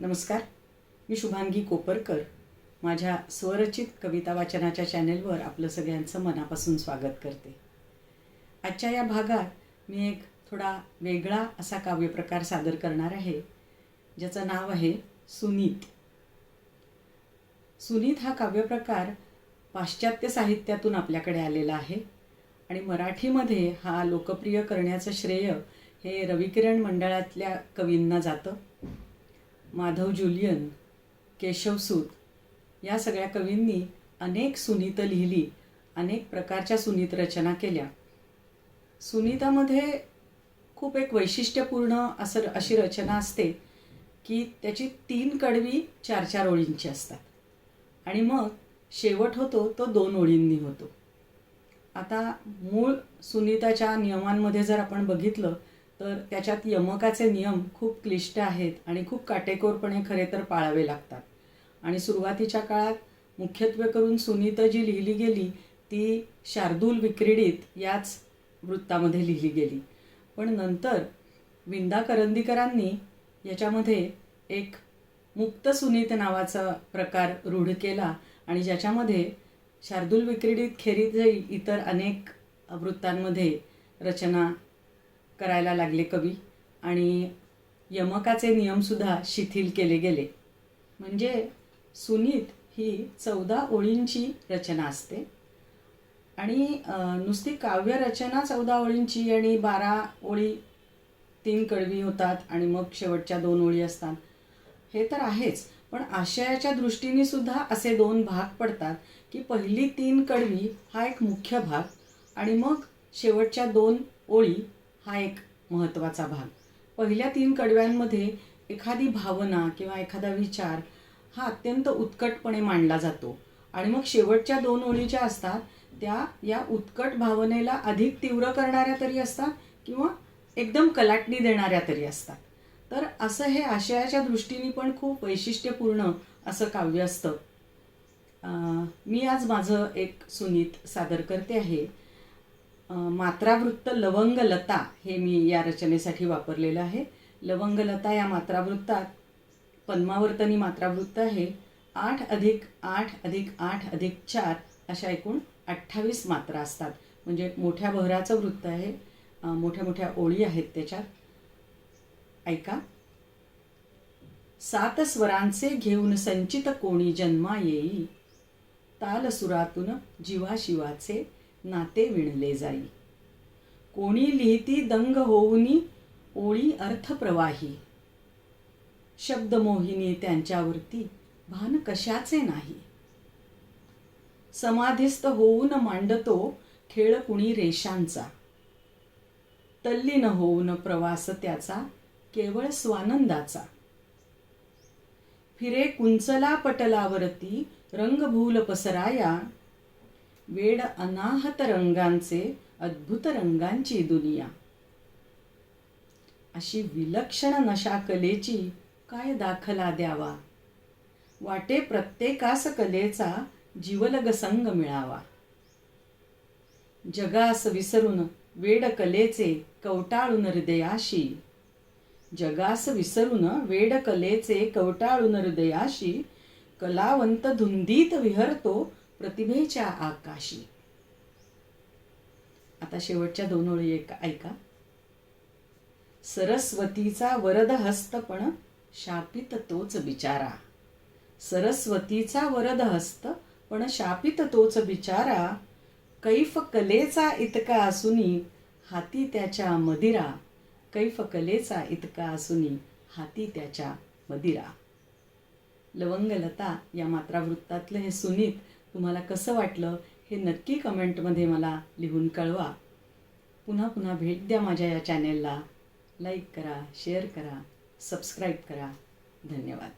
नमस्कार, मी शुभांगी कोपरकर. माझ्या स्वरचित कविता वाचनाच्या चॅनेलवर आपलं सगळ्यांचं मनापासून स्वागत करते. आजच्या या भागात मी एक थोडा वेगळा असा काव्यप्रकार सादर करणार आहे, ज्याचं नाव आहे सुनीत. सुनीत हा काव्यप्रकार पाश्चात्य साहित्यातून आपल्याकडे आलेला आहे आणि मराठीमध्ये हा लोकप्रिय करण्याचं श्रेय हे रविकिरण मंडळातल्या कवींना जातं. माधव जुलियन, केशवसूत या सगळ्या कवींनी अनेक सुनीतं लिहिली, अनेक प्रकारच्या सुनीत रचना केल्या. सुनीतामध्ये खूप एक वैशिष्ट्यपूर्ण अशी रचना असते की त्याची 3 कडवी 4-4 ओळींची असतात आणि मग शेवट होतो तो 2 ओळींनी होतो. आता मूळ सुनीताच्या नियमांमध्ये जर आपण बघितलं तर त्याच्यात यमकाचे नियम खूप क्लिष्ट आहेत आणि खूप काटेकोरपणे खरे तर पाळावे लागतात. आणि सुरुवातीच्या काळात मुख्यत्वे करून सुनीतं जी लिहिली गेली ती शार्दूल विक्रीडित याच वृत्तामध्ये लिहिली गेली. पण नंतर विंदा करंदीकरांनी याच्यामध्ये एक मुक्त सुनीत नावाचा प्रकार रूढ केला आणि ज्याच्यामध्ये शार्दूल विक्रीडित खेरीजही इतर अनेक वृत्तांमध्ये रचना करायला लागले कवी आणि यमकाचे नियमसुद्धा शिथिल केले गेले. म्हणजे सुनीत ही 14 ओळींची रचना असते आणि नुसती काव्यरचना 14 ओळींची आणि 12 ओळी 3 कडवी होतात आणि मग शेवटच्या 2 ओळी असतात हे तर आहेच, पण आशयाच्या दृष्टीने सुद्धा असे 2 भाग पडतात की पहिली 3 कडवी हा एक मुख्य भाग आणि मग शेवटच्या 2 ओळी हा एक महत्त्वाचा भाग. पहिल्या 3 कडव्यांमध्ये एखादी भावना किंवा एखादा विचार हा अत्यंत उत्कटपणे मांडला जातो आणि मग शेवटच्या 2 ओळी ज्या असतात त्या या उत्कट भावनेला अधिक तीव्र करणाऱ्या तरी असतात किंवा एकदम कलाटणी देणाऱ्या तरी असतात. तर असं हे आशयाच्या दृष्टीने पण खूप वैशिष्ट्यपूर्ण असं काव्य असतं. मी आज माझं एक सुनीत सादर करते आहे. मात्रावृत्त लवंगलता हे मी या रचनेसाठी वापरलेलं आहे. लवंगलता या मात्रावृत्तात पद्मावर्तनी मात्रावृत्त आहे. 8 अधिक 8 अधिक 8 अधिक 4 अशा एकूण 28 मात्रा असतात. म्हणजे मोठ्या बहराचं वृत्त आहे, मोठ्या मोठ्या ओळी आहेत त्याच्यात. ऐका. 7 स्वरांचे घेऊन संचित कोणी जन्मा येई, तालसुरातून जीवाशिवाचे नाते विणले जाई. कोणी लिहिती दंग होऊनी ओळी अर्थप्रवाही, शब्दमोहिनी त्यांच्यावरती भान कशाचे नाही. समाधिस्थ होऊन मांडतो खेळ कुणी रेषांचा, तल्लीन होऊन प्रवास त्याचा केवळ स्वानंदाचा. फिरे कुंचला पटलावरती रंगभूल पसराया, वेड अनाहत रंगांचे अद्भुत रंगांची दुनिया. अशी विलक्षण नशा कलेची काय दाखला द्यावा, वाटे प्रत्येकास कलेचा जीवलग संग मिळावा. जगास विसरून वेड कलेचे कवटाळून हृदयाशी, जगास विसरून वेड कलेचे कवटाळून हृदयाशी, कलावंत धुंदीत विहरतो प्रतिभेच्या आकाशी. आता शेवटच्या 2 ओळी ऐका. सरस्वतीचा वरद हस्त पण शापित तोच बिचारा, सरस्वतीचा वरद हस्त पण शापित तोच बिचारा. कैफ कलेचा इतका असूनी हाती त्याच्या मदिरा, कैफ कलेचा इतका असूनी हाती त्याच्या मदिरा. लवंगलता या मात्रावृत्तातलं हे सुनीत तुम्हाला कसं वाटलं हे नक्की कमेंटमध्ये मला लिहून कळवा. पुन्हा पुन्हा भेट द्या माझ्या या चॅनेलला. लाईक करा, शेअर करा, सबस्क्राईब करा. धन्यवाद.